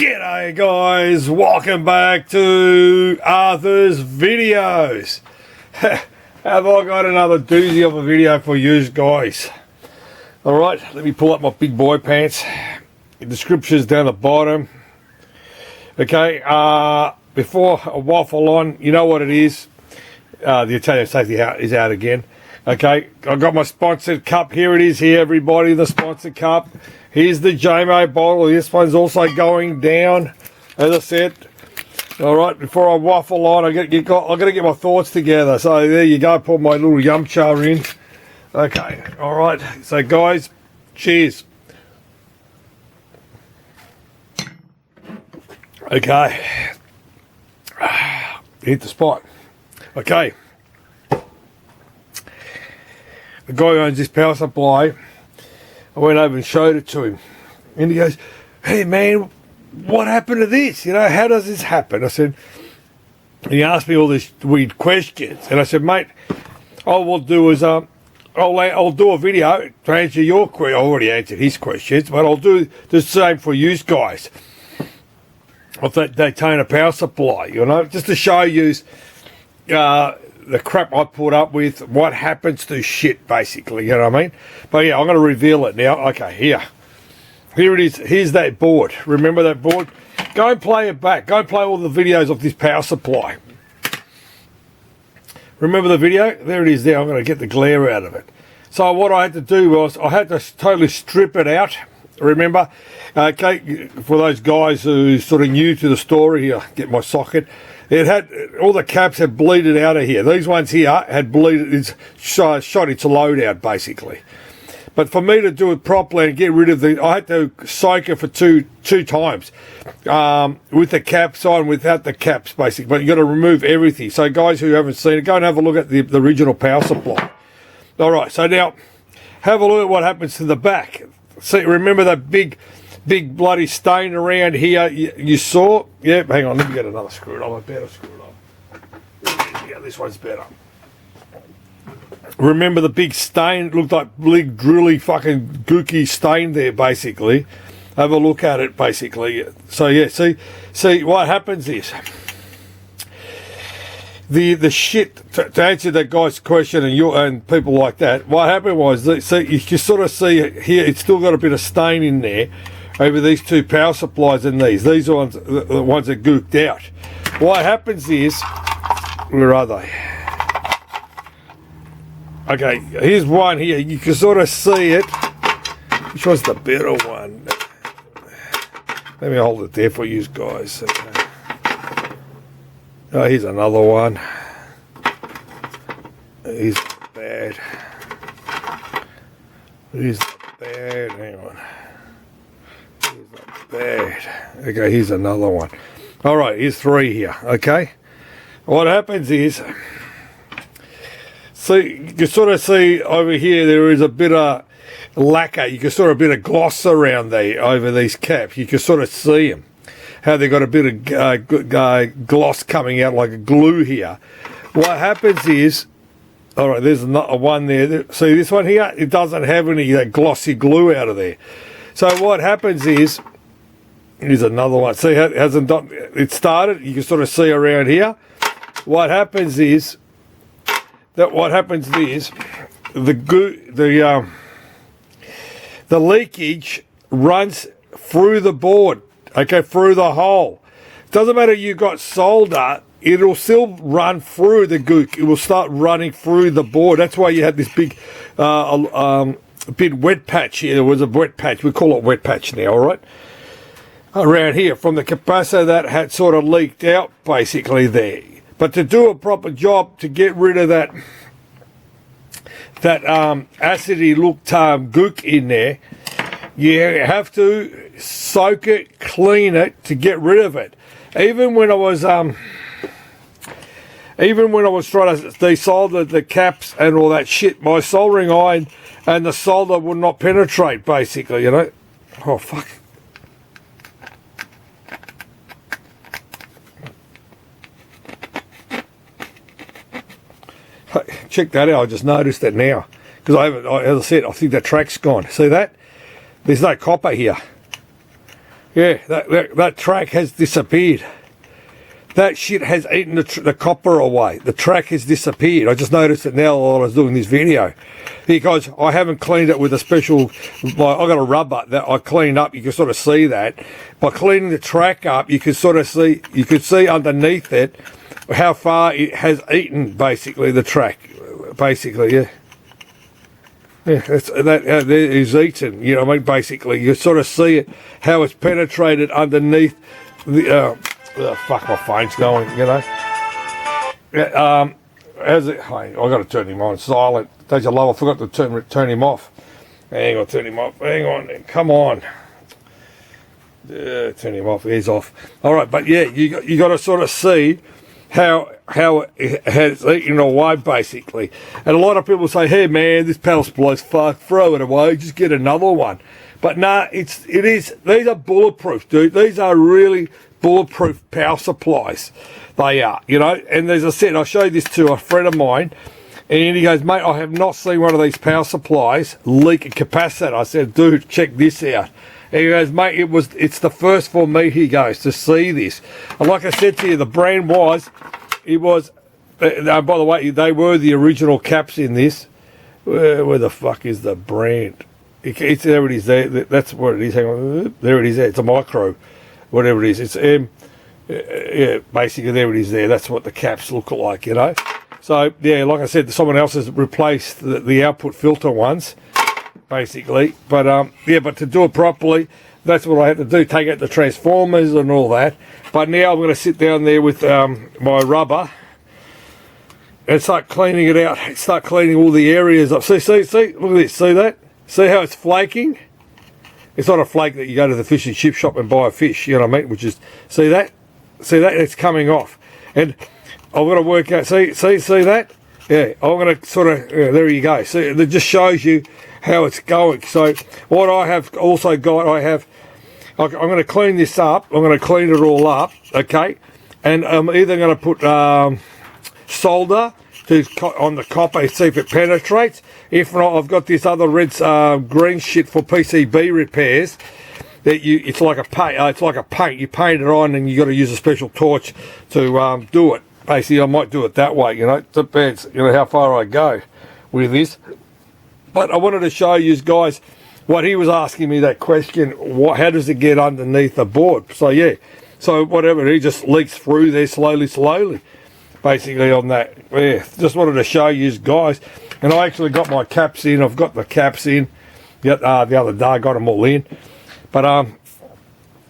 G'day guys, welcome back to Arthur's videos. Have I got another doozy of a video for you guys? Alright, let me pull up my big boy pants. The description's down the bottom. Okay, before I waffle on, you know what it is. The Italian safety is out again. Okay, I got my sponsored cup. Here it is here, everybody, the sponsored cup. Here's the JMO bottle. This one's also going down, as I said. All right, before I waffle on, I got to get my thoughts together. So there you go. Put my little yumcha in. Okay, all right. So guys, cheers. Okay, hit the spot. Okay, the guy who owns this power supply, I went over and showed it to him, and he goes, "Hey man, what happened to this? You know, how does this happen?" I said, and he asked me all these weird questions, and I said, "Mate, all we'll do is I'll do a video to answer your question. I already answered his questions, but I'll do the same for you guys of that Daytona power supply. You know, just to show you the crap I put up with, what happens to shit, basically, you know what I mean? But yeah, I'm going to reveal it now. Okay, here it is. Here's that board. Remember that board? Go and play it back. Go and play all the videos of this power supply. Remember the video? There it is there. I'm going to get the glare out of it. So what I had to do was I had to totally strip it out. Remember? Okay, for those guys who sort of new to the story, here, get my socket. It had, all the caps had bleeded out of here. These ones here had bleeded, shot its load out, basically. But for me to do it properly and get rid of I had to soak it for two times, with the caps on, without the caps, basically. But you got to remove everything. So guys who haven't seen it, go and have a look at the original power supply. All right, so now have a look at what happens to the back. See, remember that big bloody stain around here you saw? Yeah, hang on, let me get another screw. I'm a better screw up. Yeah, this one's better. Remember the big stain? It looked like big drilly fucking gooky stain there, basically. Have a look at it, basically. So yeah, see what happens is the shit, to answer that guy's question and people like that, what happened was, see, you can sort of see here, it's still got a bit of stain in there over these two power supplies and these are the ones that gooked out. What happens is, where are they? Okay, here's one here. You can sort of see it. Which one's the better one? Let me hold it there for you guys. Okay. Oh, here's another one. He's bad. He's bad. Hang on. Bad. Okay, here's another one. All right, here's three here. Okay, what happens is, see, you can sort of see over here there is a bit of lacquer. You can sort of a bit of gloss around there over these caps. You can sort of see them, how they got a bit of gloss coming out like a glue here. What happens is, all right, there's another one there. See this one here? It doesn't have any that glossy glue out of there. So what happens is, here's another one. See how it hasn't done, it started, you can sort of see around here. What happens is, the leakage runs through the board, okay, through the hole. Doesn't matter you got solder, it'll still run through the gook. It will start running through the board. That's why you had this big bit wet patch here. There was a wet patch. We call it wet patch now, all right? Around here from the capacitor that had sort of leaked out, basically there. But to do a proper job to get rid of that acidy looked gook in there, you have to soak it, clean it to get rid of it. Even when I was trying to desolder the caps and all that shit, my soldering iron and the solder would not penetrate, basically, you know. Oh fuck. Check that out. I just noticed it now because as I said, I think that track's gone. See that? There's no copper here. Yeah, that track has disappeared. That shit has eaten the copper away. The track has disappeared. I just noticed it now while I was doing this video. Because I haven't cleaned it with a special... I got a rubber that I cleaned up. You can sort of see that. By cleaning the track up, you can sort of see... You can see underneath it how far it has eaten, basically, the track. Basically, yeah. Yeah, that is eaten. You know what I mean? Basically, you sort of see it, how it's penetrated underneath the... fuck, my phone's going, you know. As it, hey, I got to turn him on silent. Deja love, I forgot to turn him off. Hang on, turn him off. Hang on, come on. Turn him off. He's off. All right, but yeah, you got to sort of see how it has eaten away, basically. And a lot of people say, "Hey, man, this power supply's fuck. Throw it away. Just get another one." But nah, it is. These are bulletproof, dude. These are really bulletproof power supplies. They are, you know. And as I said, I showed this to a friend of mine, and he goes, "Mate, I have not seen one of these power supplies leak a capacitor." I said, "Dude, check this out." And he goes, "Mate, it's the first for me," he goes, "to see this." And like I said to you, the brand was, by the way, they were the original caps in this. Where the fuck is the brand? It's there. It is there. That's what it is. Hang on, there it is. There. It's a micro, whatever it is. It's yeah, basically there it is. There. That's what the caps look like, you know. So yeah, like I said, someone else has replaced the output filter ones, basically. But yeah, but to do it properly, that's what I had to do. Take out the transformers and all that. But now I'm going to sit down there with my rubber and start cleaning it out. Start cleaning all the areas up. See, look at this. See that? See how it's flaking? It's not a flake that you go to the fish and chip shop and buy a fish, you know what I mean? Which is, see that? See that? It's coming off. And I've got to work out, see that? Yeah, I'm going to sort of, yeah, there you go. See, it just shows you how it's going. So what I have also got, I'm going to clean this up. I'm going to clean it all up, okay? And I'm either going to put solder on the copper, see if it penetrates. If not, I've got this other red green shit for PCB repairs. That it's like a paint. It's like a paint. You paint it on, and you got to use a special torch to do it. Basically, I might do it that way. You know, it depends. You know how far I go with this. But I wanted to show you guys what he was asking me that question. How does it get underneath the board? So yeah. So whatever, he just leaks through there slowly. Basically on that, yeah, just wanted to show you guys. And I actually got my caps in. I've got the caps in the other day. I got them all in. But I'm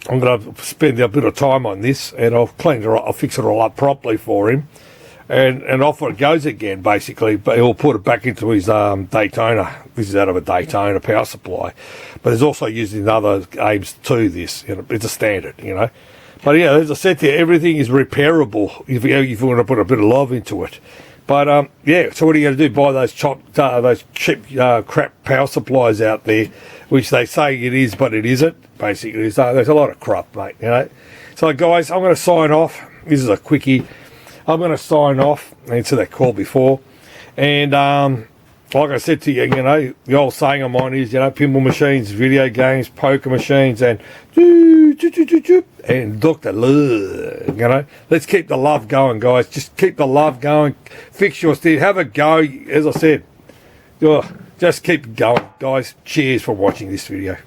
going to spend a bit of time on this, and I'll clean it. I'll fix it all up properly for him, and off it goes again. Basically, but he'll put it back into his Daytona. This is out of a Daytona power supply, but there's also used in other aims to this. You know, it's a standard, you know. But yeah, as I said to you, everything is repairable if you want to put a bit of love into it. But yeah, so what are you going to do? Buy those cheap crap power supplies out there, which they say it is, but it isn't. Basically, so there's a lot of crap, mate. You know. So guys, I'm going to sign off. This is a quickie. I'm going to sign off. Answer that call before, and like I said to you, you know, the old saying of mine is, you know, pinball machines, video games, poker machines, and Dr. Love, you know. Let's keep the love going, guys. Just keep the love going. Fix your steer. Have a go. As I said, just keep going, guys. Cheers for watching this video.